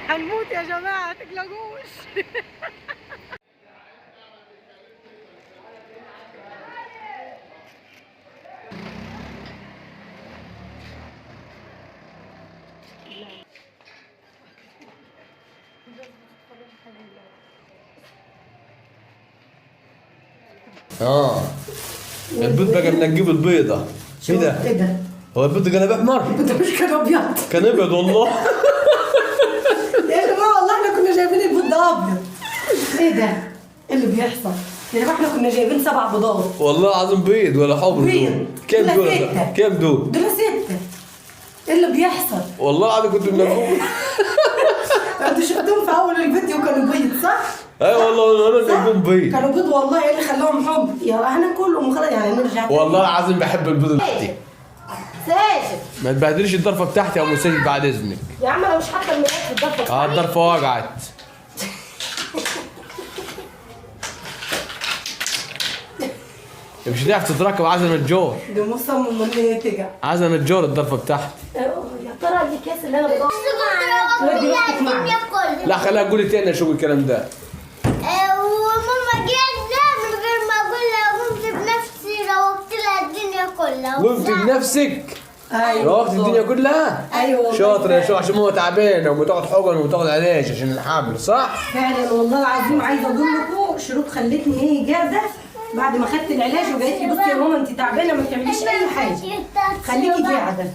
هنموت يا جماعة تقلقوش. البيض بقى نجيب البيضة. ايه ده؟ ايه ده؟ هو البيض كان احمر؟ ده مش كان ابيض. كان ابيض والله. يا جماعة والله احنا كنا جايبين البيض ده ابيض. ايه ده؟ ايه اللي بيحصل؟ يا جماعة احنا كنا جايبين 7 بيضات. والله العظيم بيض ولا حمر؟ بيض. كام دول؟ كام دول؟ دول 6. ايه اللي بيحصل؟ والله العظيم كنت بنجيبهم. انتوا شفتهم في اول الفيديو كانوا بيض صح؟ اي والله انا بنجيبهم بيض. كانوا بيض والله. ايه اللي خلاهم حمر؟ يا هناكلهم وخلاص يعني نرجع. والله العظيم بحب البيض بتاعتي. ساجد ما تبهدليش الضرفه بتاعتي يا ام ساجد بعد اذنك. يا عم انا مش حاطه الميلاد في الضرفه. الضرفه وجعت. مش هتعرف تتركب عايزه نجار. دي مصمم ان هي تجع. عايزه نجار الضرفه بتاعتي. يا ترى الكاس اللي انا بدور لا خليها تقولي تاني اشوف الكلام ده. وماما جت من غير ما اقول لها قمت بنفسي روقت لها الدنيا كلها. قمت بنفسك؟ ايوه روقت الدنيا كلها؟ ايوه شاطر يا شو عشان ماما تعبانه وبتاخد حقن وبتاخد علاج عشان الحمل صح؟ فعلا والله العظيم. عايزه اقول لكم شروق خلتني ايه قاعده بعد ما خدت العلاج وقالت لي بصي يا ماما انت تعبانه ما تعمليش اي حاجه خليكي قاعده.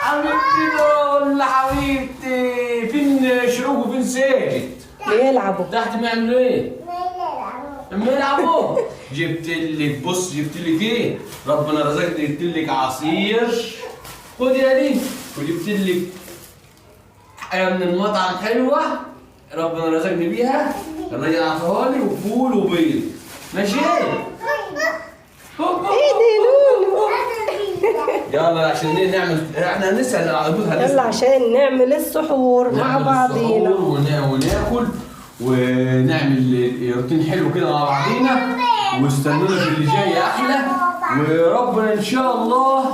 حبيبتي دول حبيبتي فين شروق وفين ساجد؟ بيلعبوا تحت بيعملوا ايه؟ لما يلعبوا جبت لك بص جبت لك ايه؟ ربنا رزقني جبت لك عصير خد يا دي وجبت لك حاجه من المطعم حلوه ربنا رزقني بيها الراجل عطاها لي وفول وبيض ماشي؟ ايه دي لولو. يلا عشان نعمل احنا هنسال على البيض يلا عشان نعمل السحور مع بعضينا وناكل ونعمل روتين حلو كده مع بعضينا واستنونا في اللي جاي احلى وربنا ان شاء الله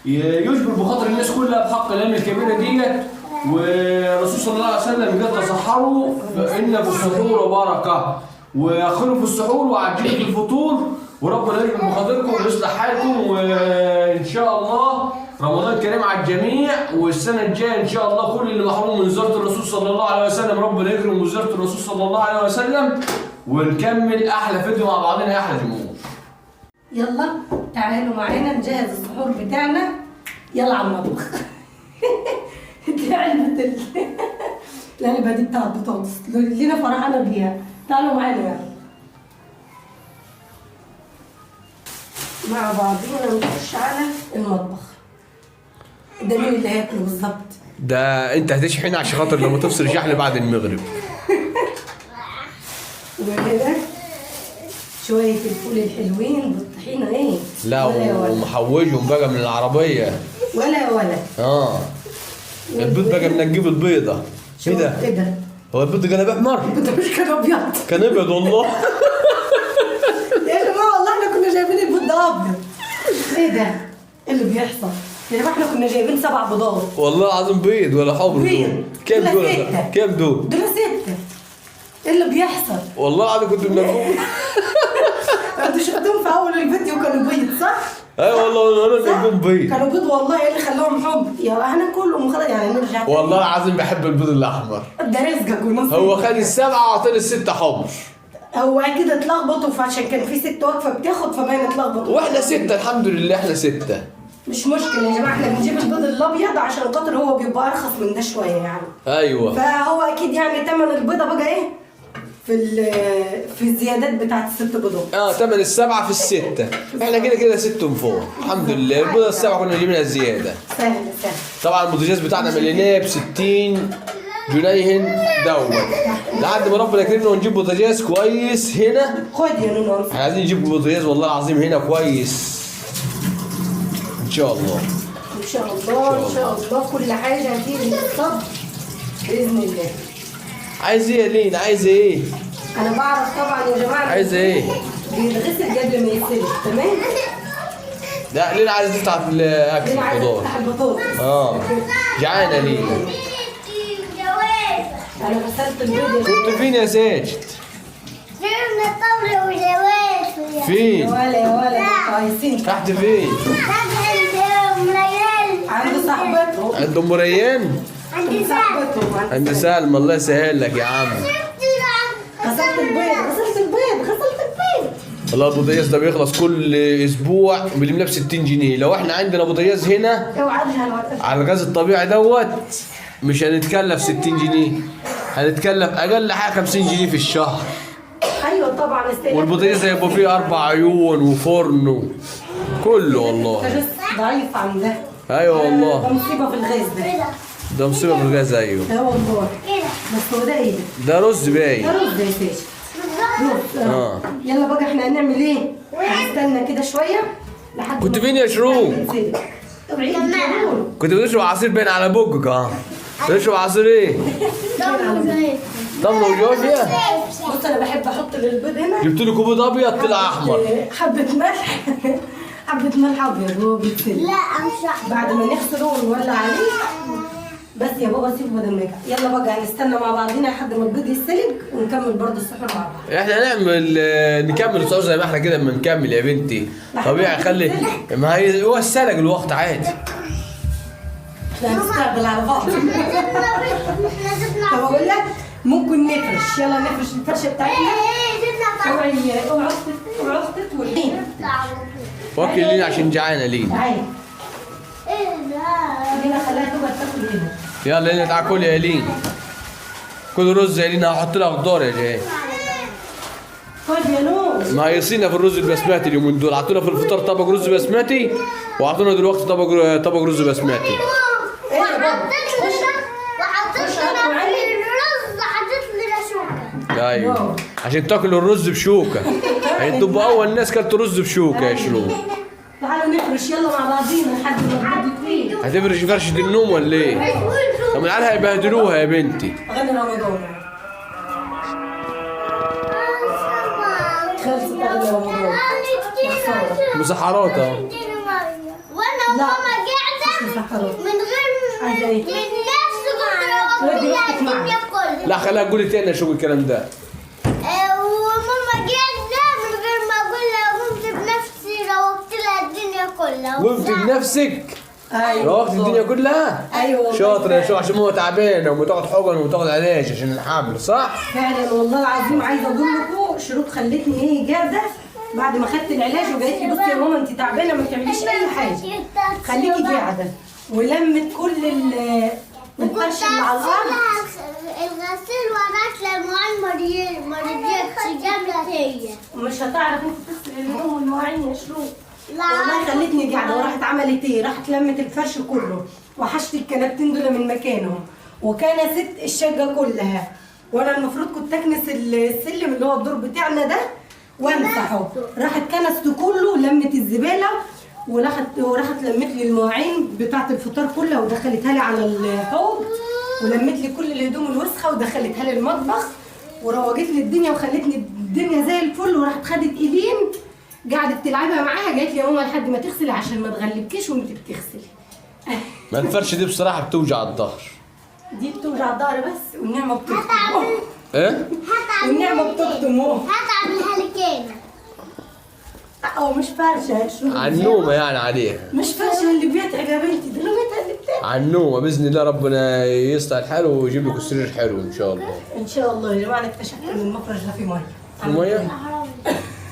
يجبر بخاطر الناس كلها بحق الايام الكبيره ديت والرسول صلى الله عليه وسلم قال تصحروا فان في السحور بركه واخروا في السحور وعجلوا في الفطور وربنا يجبر بخاطركم ويصلح حالكم وان شاء الله رمضان كريم على الجميع والسنه الجايه ان شاء الله كل اللي محروم من زياره الرسول صلى الله عليه وسلم ربنا يكرم وزياره الرسول صلى الله عليه وسلم ونكمل احلى فيديو مع بعضنا يا احلى جمهور. يلا تعالوا معانا نجهز السحور بتاعنا. يلا على المطبخ. دي علبة العلبة دي بتاعت بطاطس لينا فرحانة بيها. تعالوا معانا يعني مع بعضينا نخش على المطبخ. ده مين اللي هياكله بالظبط؟ ده انت هتشحن عشان خاطر لما تفصل شحن بعد المغرب. وهنا شوية الفول الحلوين بالطحينة ايه؟ لا ومحوجهم بقى من العربية. ولا البيض بقى نجيب البيضة. ايه ده؟ ايه ده؟ هو البيض كان احمر؟ ده مش كان ابيض. كان ابيض والله. يا جماعة والله احنا كنا جايبين البيض ده ابيض. ايه ده؟ ايه اللي بيحصل؟ يا جماعة احنا كنا جايبين 7 بيضات. والله العظيم بيض ولا حمر؟ بيض. كام دول؟ كام دول؟ دول 6. ايه اللي بيحصل؟ والله العظيم كنت بنجيبهم. انتوا شفتهم في اول الفيديو كانوا بيض صح؟ اي والله انا بنجيبهم بيض. كانوا بيض والله. ايه اللي خلاهم حمر؟ يا هناكلهم وخلاص يعني نرجع تاني. والله العظيم بحب البيض الاحمر. ده رزقك ونصيبك. هو خد ال7 وعطاني ال6 حمر. هو اكيد اتلخبطوا فعشان كان في 6 واقفه بتاخد فباين اتلخبطوا. واحنا 6 الحمد لله احنا 6. مش مشكله يا جماعه احنا بنجيب البيض الابيض عشان خاطر هو بيبقى ارخص من ده شويه يعني. ايوه فهو اكيد يعني تمن البيضه بقى ايه؟ في الزيادات بتاعت الست بيضات. تمن السبعة في الستة. احنا كده 6 فوق الحمد لله. البيضة السبعة كنا جايبينها زيادة. سهل. طبعا البوتاجاز بتاعنا مليناه ب 60 جنيه دوت لحد ما ربنا يكرمنا ونجيب بوتاجاز كويس هنا. خد يا نونو. احنا عايزين نجيب بوتاجاز والله العظيم هنا كويس ان شاء الله. ان شاء الله كل حاجه هتيجي بالصبر باذن الله. عايز ايه يا لين؟ عايز ايه؟ انا بعرف طبعا يا جماعه. عايز ايه؟ بيتغسل قبل ما يتسلق. تمام. لا لين عايز تفتح الاكل الخضار. تفتح البطاطس. جعانه لين. انا غسلت البيض. كنت فين يا ساجد؟ جبنا طاولة وجواز. فين؟ يا ولا كويسين. تحت فين؟ عند صاحبته. عند ام ريان؟ عند صاحبته. عند سالمة. الله يسهل لك يا عم. غسلت البيض. والله البوتاجاز ده بيخلص كل اسبوع بنملاه ب 60 جنيه. لو احنا عندنا بوتاجاز هنا على الغاز الطبيعي دوت مش هنتكلف 60 جنيه، هنتكلف اقل حاجه 50 جنيه في الشهر. ايوه طبعا. والبوتاجاز هيبقى فيه 4 عيون وفرن كله والله. البوتاجاز ضعيف عن ده. ايوه والله. ده مصيبه في الغاز ده. ده مصيبه في الغاز. ايوه ده والله. بس هو ده ايه ده رز باين. ده رز يا سيدي. يلا بقى احنا هنعمل ايه؟ هنستنى كده شويه لحد. كنت فين يا شروق؟ كنت بتشرب عصير باين على بوجك. بتشرب عصير ايه؟ طمنه وجوزيا. بص انا بحب احط للبيض هنا. جبت له كوبايه ابيض طلع احمر. حبه ملح. حبه ملح ابيض وهو بيتسلق. لا مش بعد ما نغسله ونولع عليه. بس يا بابا سيبه بدل ما يجي. يلا بقى هنستنى مع بعضينا لحد ما البيض يتسلق ونكمل برضه السحور مع بعض. احنا نكمل السحور زي ما احنا كده اما نكمل يا بنتي. طبيعي خلي ما هي هو السلق الوقت عادي. احنا هنستقبل على بعض. طب اقول لك ممكن نفرش. يلا نفرش الفرشه بتاعتنا. اوعي تطول. وكل لينا عشان جعانه لينا. تعالي. لينا خليها تقعد تاكل هنا. يلا لينا تعال كل يا لين. كل رز يا لينا هحط لها خضار يا جاي. خد يا نور. ما هيصينا في الرز البسماتي اليومين دول. عطونا في الفطار طبق رز بسماتي وعطونا دلوقتي طبق رز بسماتي. ايه يا بابا؟ وحطيت لي الرز حطيت لي شوكة. ايوه عشان تاكلوا الرز بشوكه. يعني تبقوا اول ناس كلتوا رز بشوكه يا شروق. تعالوا نفرش يلا مع بعضينا لحد ما البيض يطيب. هتفرشي فرشه النوم ولا ايه؟ طب العيال هيبهدلوها يا بنتي. اغني رمضان. خلصت اغني رمضان. مسحرات اهو. وانا وماما قاعده من غير من نفس الدنيا كلها. لا خليها تقولي تاني اشوف الكلام ده. وماما قاعده من غير ما اقول لها قمت بنفسي روقت لها الدنيا كلها. قمت بنفسك؟ ايوه روقت الدنيا كلها؟ ايوه شاطر يا شو عشان ماما تعبانه وتاخد حقن وتاخد علاج عشان الحمل صح؟ فعلا والله العظيم عايزه اقول لكم شروق خلتني ايه قاعده بعد ما خدت العلاج وقالت لي بصي يا ماما انت تعبانه ما تعمليش اي حاجه خليكي قاعده ولمت كل الفرش اللي على الارض. الغسيل وراك للمواعين ما رضيتش جابت هي. مش هتعرف انت تغسل الهدوم والمواعين يا شروق. لا والله خلتني قاعده وراحت عملت ايه؟ راحت لمت الفرش كله وحشت الكنبتين دول من مكانهم وكنست الشقه كلها وانا المفروض كنت اكنس السلم اللي هو الدور بتاعنا ده وامسحه. راحت كنسته كله ولمت الزباله وراحت لمت لي المواعين بتاعه الفطار كلها ودخلتها لي على الحوض ولمت لي كل الهدوم الوسخه ودخلتها لي المطبخ وروجت لي الدنيا وخلتني الدنيا زي الفل. وراحت خدت ايدين قعدت تلعبها معاها قالت لي يا ماما لحد ما تغسلي عشان ما تغلبكيش وانت بتغسلي. ما الفرشه دي بصراحه بتوجع الظهر. دي بتوجع الظهر بس والنعمه بتكتم. ايه؟ والنعمه بتكتم هتعملها لك انا. هو مش فرشه شو عنومه يعني عليها. مش فرشه اللي بيتعب يا بنتي ده نومتها اللي بتتعب. عنومه باذن الله ربنا يصلح الحال ويجيب لك السرير حلو ان شاء الله. ان شاء الله يا جماعه انا اكتشفت ان المفرش ده فيه ميه. في ميه؟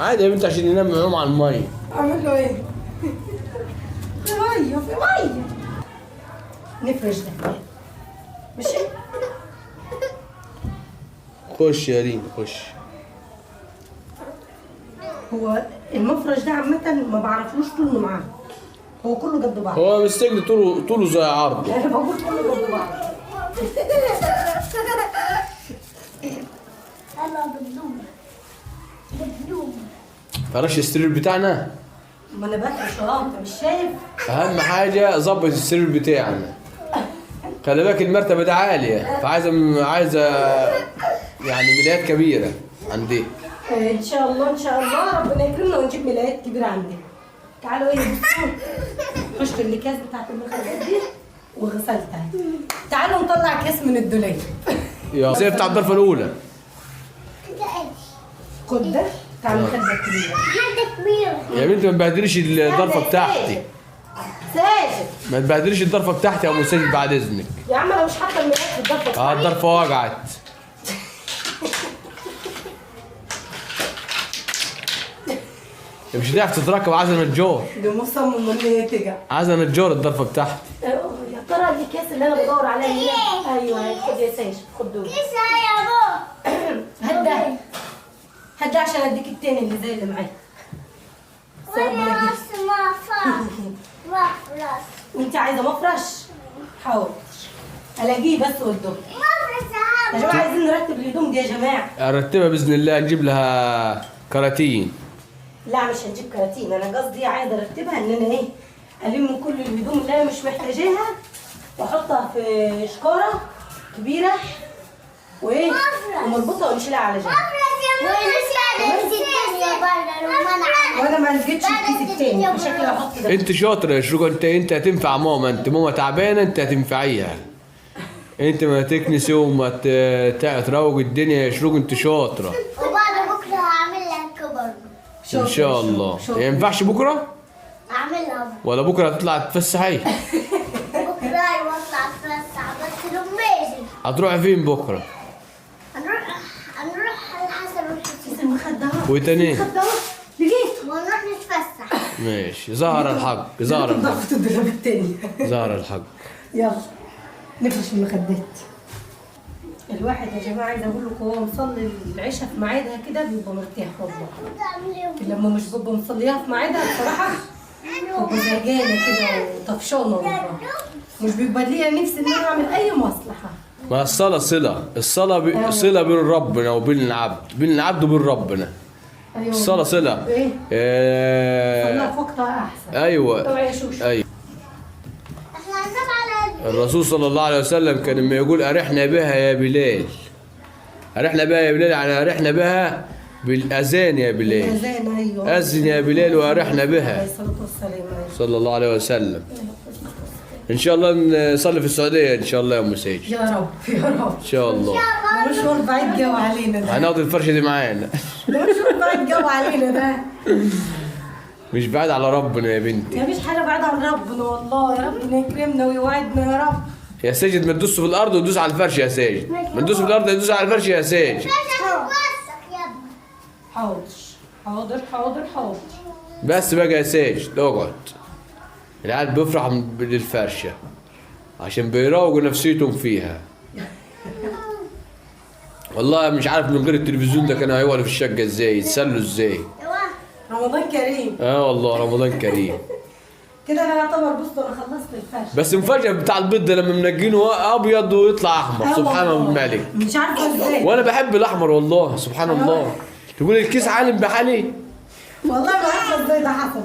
عادي يا بنتي عشان ينام معاهم على الميه. اعمل له ايه؟ في ميه في ميه. نفرش ده ماشي. خش يا ريم خش. هو المفرش ده عامة ما بعرفلوش طوله معاه، هو كله قد بعض. هو مستجد طوله زي عرضه. انا بقول كله قد بعض. انا بدوم فرش السرير بتاعنا. ما انا بفرش انت مش شايف؟ اهم حاجه ظبط السرير بتاعنا. خلي بالك المرتبه دي عاليه، عايزه يعني ملايات كبيره عندي. ان شاء الله ان شاء الله ربنا يكرمنا ونجيب ملايات كبيره عندنا. تعالوا ايه بصوا، خشت الاكياس بتاعت المخدات دي وغسلتها. تعالوا نطلع كيس من الدولاب. يا زي بتاع الضرفه الاولى. خد ده بتاع المخده الكبيره. حاجه كبيره يا بنتي ما تبهدليش الضرفه بتاعتي. ساجد ما تبهدليش الضرفه بتاعتي يا ام ساجد بعد اذنك. يا عم انا مش حاطه الملايات في الضفه بتاعتي. الضرفه وجعت. مش هتعرف تتركب، عايزه نجار. دي مصمم ان هي تجع. عايزه نجار الضرفه بتاعتي. يا ترى الاكياس اللي انا بدور عليها هنا. ايوه خد يا ساجد خد دول. كيس يا بابا هات ده هات ده عشان اديك التاني اللي زي اللي معايا. وانا بس مفرش وانت عايزه مفرش؟ حاضر الاقيه بس والدور. مفرش يا جماعه عايزين نرتب الهدوم دي يا جماعه. ارتبها باذن الله، نجيب لها كراتين. لا مش هنجيب كراتين، انا قصدي عايزه ارتبها ان انا ايه، الم كل الهدوم اللي انا مش محتاجاها واحطها في شكاره كبيره وايه ومربوطه ونشيلها على جنب. وانا ما لقيتش الكيس التاني شكلي هحط ده. انت شاطره يا شروق، انت هتنفع ماما. انت ماما تعبانه، انت هتنفعيها. انت ما تكنسي وما تروج الدنيا يا شروق، انت شاطره. وبعد بكره هعمل لك برضه ان شاء الله. ما ينفعش بكره اعملها ولا بكره هتطلع تتفسحي؟ بكره ايوه اطلع اتفسح بس لميزي. هتروحي فين بكره؟ هنروح الحسن والحسين كيس المخدرات. وايه تاني؟ المخدرات لقيت. ونروح نتفسح. ماشي. ظهر الحق، ظهر الحق، ضغط الدولاب التاني. ظهر الحق. يلا نفرش المخدات. الواحد يا جماعه عايزه اقول لكم هو مصلي العشاء في ميعادها كده بيبقى مرتاح والله. لما مش ببقى مصليها في ميعادها بصراحه ببقى زهقانه كده وطفشانه والله. مش بيبقى ليا نفسي ان انا اعمل اي مصلحه. ما الصلاة صلة صلة بين ربنا وبين العبد، بين العبد وبين ربنا. ايوه الصلاة صلة. ايه؟ آه، صلاه في وقتها احسن. ايوه اوعي يا شوشو. ايوه. احنا هننام على الرسول صلى الله عليه وسلم كان لما يقول ارحنا بها يا بلال، ارحنا بها يا بلال، يعني ارحنا بها بالاذان يا بلال. الاذان ايوه. اذن يا بلال وارحنا بها عليه الصلاه والسلام. أيوة. صلى الله عليه وسلم. ان شاء الله نصلي في السعوديه ان شاء الله يا ام سيد. يا رب يا رب. ان شاء الله. مشوار بعيد جو علينا ده. هناخد الفرشه دي معانا. ده مشوار بعيد جو علينا ده. مش بعيد على ربنا يا بنتي. مفيش حاجه بعيده عن ربنا والله. يا ربنا يكرمنا ويوعدنا يا رب. يا ساجد ما تدوس في الارض وتدوس على الفرش يا ساجد. ما تدوس في الارض وتدوس على الفرش يا ساجد. نتفسح يا ابني. حاضر حاضر حاضر حاضر. بس بقى يا ساجد اقعد. العيال بيفرحوا بالفرشه عشان بيراوغوا نفسيتهم فيها. والله مش عارف من غير التلفزيون ده كانوا هيقعدوا في الشقه ازاي، يتسلوا ازاي. رمضان كريم. والله رمضان كريم. كده انا يعتبر بص انا خلصت الفرش. بس مفاجأة بتاع البيض ده لما منجينه ابيض ويطلع احمر. سبحان الملك. مش عارفه ازاي. وانا بحب الاحمر والله. سبحان الله. تقول الكيس عالم بحالي. والله ما عارفه ازاي ده حصل.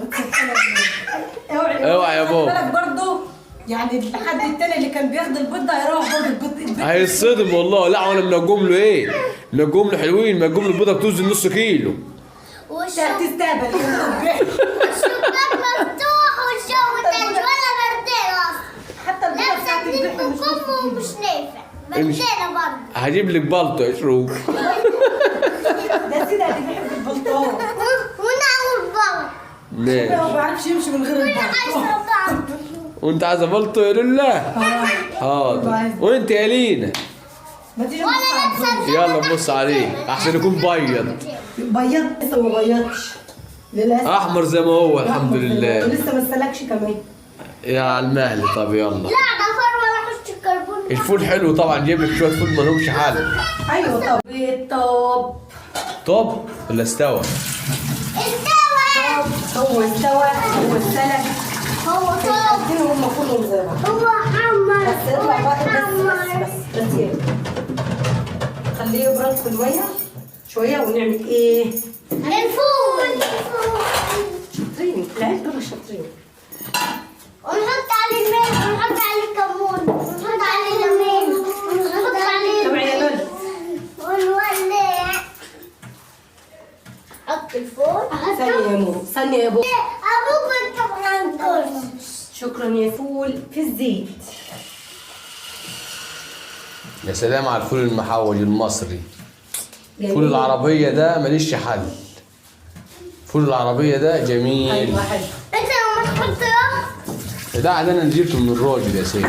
اوعى يا بابا. بالك برضه يعني الحد التاني اللي كان بياخد البيض ده هيروح برضه البيض. هيتصدم والله. لا وانا منجوم له ايه؟ منجوم له حلوين. منجوم له البيضه بتوزن نص كيلو. تستقبل. والشباك مفتوح والجو تلج ولا بردين اصلا. حتى البيضه بتاعت البيت مش وكم ومش نافع. بردينا برضه. هجيب لك بلطو يا شروق. ده سيدي اللي بيحب البلطوه. ونعمل بعض. ماشي. هو ما بيعرفش يمشي من غير البلطوه. عايزة بعض. وانت عايزه بلطو يا لله؟ حاضر. وانت يا لينا؟ ما تيجي وانا نبص على البيض. لابسه يلا نبص عليه احسن يكون بيض. بيض لسه ما بيضش للاسف. احمر زي ما هو الحمد لله. ولسه ما استلكش كمان. يا على المهل. طب يلا. لا ده فر ولا خش الكربون الفول حلو طبعا، جيب لك شويه فول مالهمش حل. ايوه. طب طب ولا استوى؟ هو استوى، هو اتسلق، هو طب، هم كلهم زي بعض. هو حمر، بس اطلع بقى بس يلا. خليه يبرد في الميه شويه ونعمل ايه؟ الفول. شاطرين العيال دول شاطرين. ونحط عليه الملح ونحط عليه كمون ونحط عليه ليمون ونحط عليه تبع يا لولي. ونولع. حط الفول. ثانية يا مو، ثانية يا بو. ابوك انت طبعا. شكرا يا فول في الزيت. يا سلام على الفول المحوج المصري. فول العربية ده ماليش حل. فول العربية ده جميل. ايوه حلو. انت لما تحطه ده عندنا نجيبته من الراجل يا سيدي.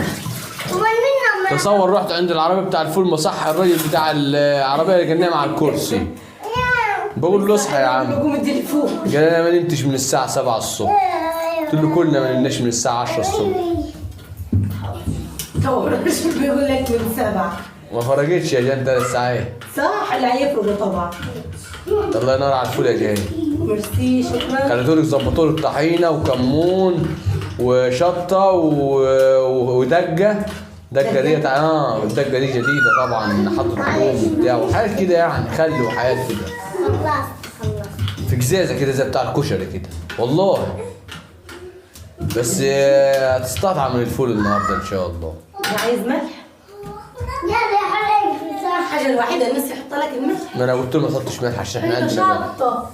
ومن منا تصور رحت عند العربية بتاع الفول مصح الراجل بتاع العربية اللي كان نايم على الكرسي. بقول له اصحى يا عم. قوم التليفون. قال انا ما نمتش من الساعة 7 الصبح. قلت له كلنا ما نمناش من الساعة 10 الصبح. تو مش بيقول لك من 7. ما فرقتش يا جان 3 ساعات. صح اللي هيفرق طبعا. الله ينور على الفول يا جان. ميرسي شكرا. خليتوا لك ظبطوا له الطحينة وكمون وشطة ودجة. دجة ديت الدجة دي جديدة طبعا، حطوا ثوم وبتاع وحاجات كده يعني، خل وحاجات كده. خلصت. في جزازة كده زي بتاع الكشري كده والله. بس هتستطعم من الفول النهارده ان شاء الله. عايز ملح؟ يلا يا حبيبي صح. الحاجة الوحيدة الناس يحط لك الملح. ما انا قلت له ما تحطش ملح عشان احنا انت عندنا ملح. شطة.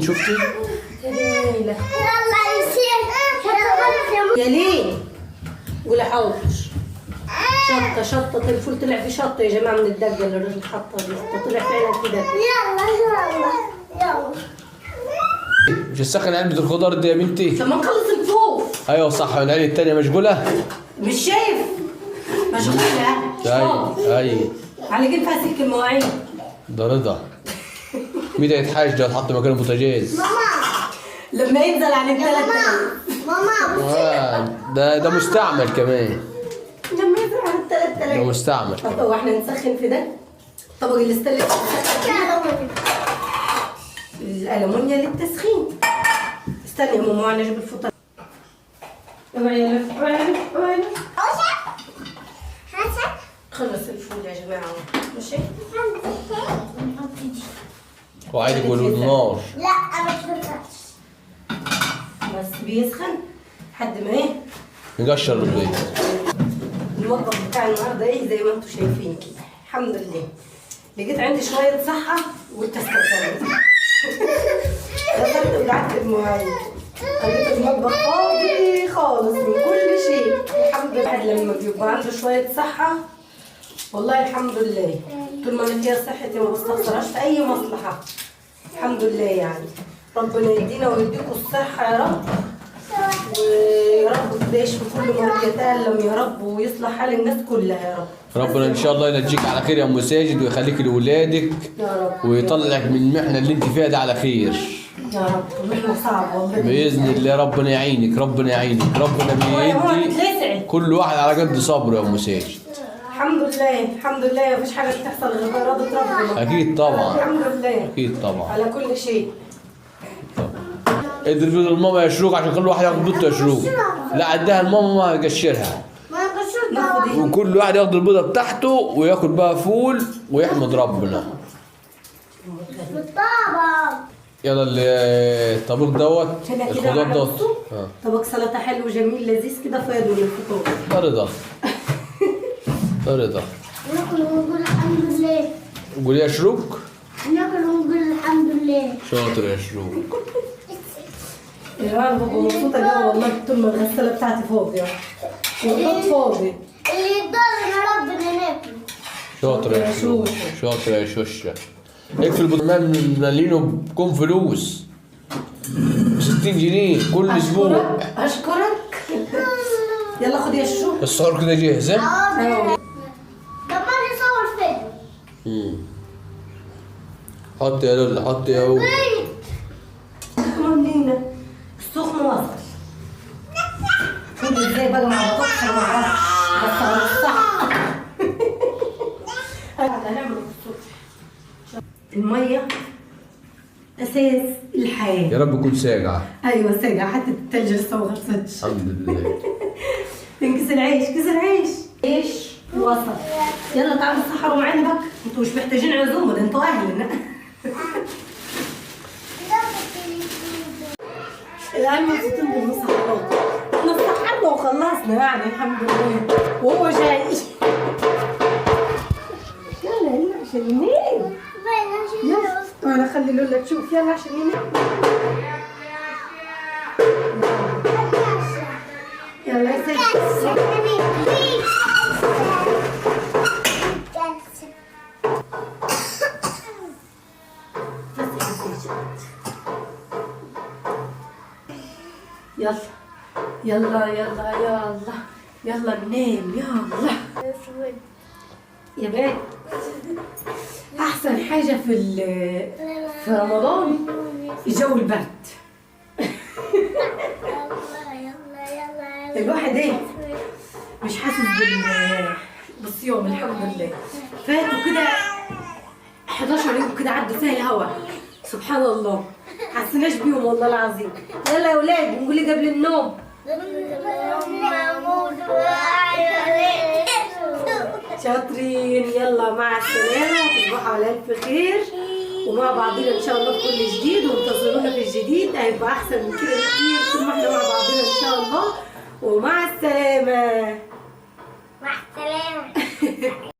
شفتي؟ جميلة. يلا يصير. يا ليه؟ قولي حاضر. شطة الفول طلع فيه شطة يا جماعة من الدجة اللي الراجل حطها دي، طلع فعلا كده. يلا. مش السخن علبة الخضار دي يا بنتي؟ لما نخلص الفول. ايوه صح، والعين التانية مشغولة؟ مش شايف؟ مشغولة. اي على كيف فاسك المواعين. ده رضا. متى يتحاج ده يتحط مكان البوتاجاز؟ لما ينزل عليك 3000. ماما ده مستعمل كمان. لما ينزل عليك 3000. ده مستعمل. طب هو احنا نسخن في ده؟ طبق الاستانلس الألمونيا للتسخين. استني يا ماما انا اجيب الفطار. خلص الفول يا جماعة ماشي؟ وعايز يقولوا النار. لا انا مش بس بيسخن لحد ما ايه؟ نقشر البيض. المطبخ بتاع النهارده ايه زي ما انتم شايفين كده. الحمد لله. لقيت عندي شوية صحة وقلت استخدمها. غسلت وقعدت المواعين. خليت المطبخ فاضي خالص من كل شيء. الحمد لله لما بيبقى عنده شوية صحة والله الحمد لله. طول ما انا فيها صحتي ما بستخسرهاش في أي مصلحة. الحمد لله يعني. ربنا يدينا ويديكم الصحة يا رب. ويا رب تبقاش في كل مرة يتألم يا رب ويصلح حال الناس كلها يا رب. ربنا ان شاء الله ينجيك على خير يا ام ساجد ويخليك لاولادك يا رب ويطلعك من المحنه اللي انت فيها دي على خير يا رب. محنة صعبة والله باذن الله. ربنا يعينك، ربنا يعينك، ربنا بيدي كل واحد على قد صبره يا ام ساجد. الحمد لله الحمد لله. مفيش حاجة بتحصل غير بإرادة ربنا. اكيد طبعا، الحمد لله اكيد طبعا. على كل شيء. اضرب الماما يا شروق عشان كل واحد ياخد بيضته يا شروق. لا عدها الماما ما يقشرها. ما قشرت ناخد ايه؟ وكل واحد ياخد البيضه بتاعته وياكل بقى فول ويحمد ربنا. بالطابة. يلا الطبق دوت هنا كده الخضار مع دوت. نفسه. طبق سلطة حلو جميل لذيذ كده فاضي من الفطور. ده رضا. ده رضا. ناكل ونقول الحمد لله. قولي يا شروق. ناكل ونقول الحمد لله. شاطر يا شروق. يا جماعة أنا ببقى مبسوطة جدا والله طول ما الغسالة بتاعتي فاضية. والخط فاضي. اللي يضل ربنا ناكل. شاطر يا شروق. شاطر يا شوشة. اقفل البطمان مالينه بكم فلوس. 60 جنيه كل اسبوع. أشكرك. يلا خد يا شو. السحور كده جاهز ها؟ طب ما نصور فيديو. حط يا لولا، حط يا هو. لينا السخن وصل. فول ازاي بقى مع بطاطس ما اعرفش بس على الصح. الميه اساس الحياه. يا رب يكون ساقع. ايوه ساقع، حتى التلج لسه ما خلصتش. الحمد لله. انكس العيش، كيس العيش. عيش وسط. يلا تعالوا تسحروا معانا بقى، انتوا مش محتاجين عزومه، ده انتوا اهلنا. الان مبسوطين بالمسحرات. احنا سحرنا وخلصنا يعني الحمد لله، وهو جاي. يلا يلا عشان ينام. يلا وانا اخلي لولا تشوف. يلا عشان ينام. يلا يا سيدي. يلا يلا يلا يلا يلا ننام يلا يا بنت. احسن حاجه في رمضان الجو البرد. الواحد ايه مش حاسس بالصيام الحمد لله. فاتوا كده 11 يوم كده عدوا فيها الهوا سبحان الله، حسناش بيهم والله العظيم. يلا يا ولاد نقول لي قبل النوم. شاطرين. يلا مع السلامة، تصبحوا على ألف خير، ومع بعضنا إن شاء الله في كل جديد، وانتظرونا في الجديد هيبقى أحسن من كده بكتير طول ما احنا مع بعضنا إن شاء الله. ومع السلامة. مع السلامة.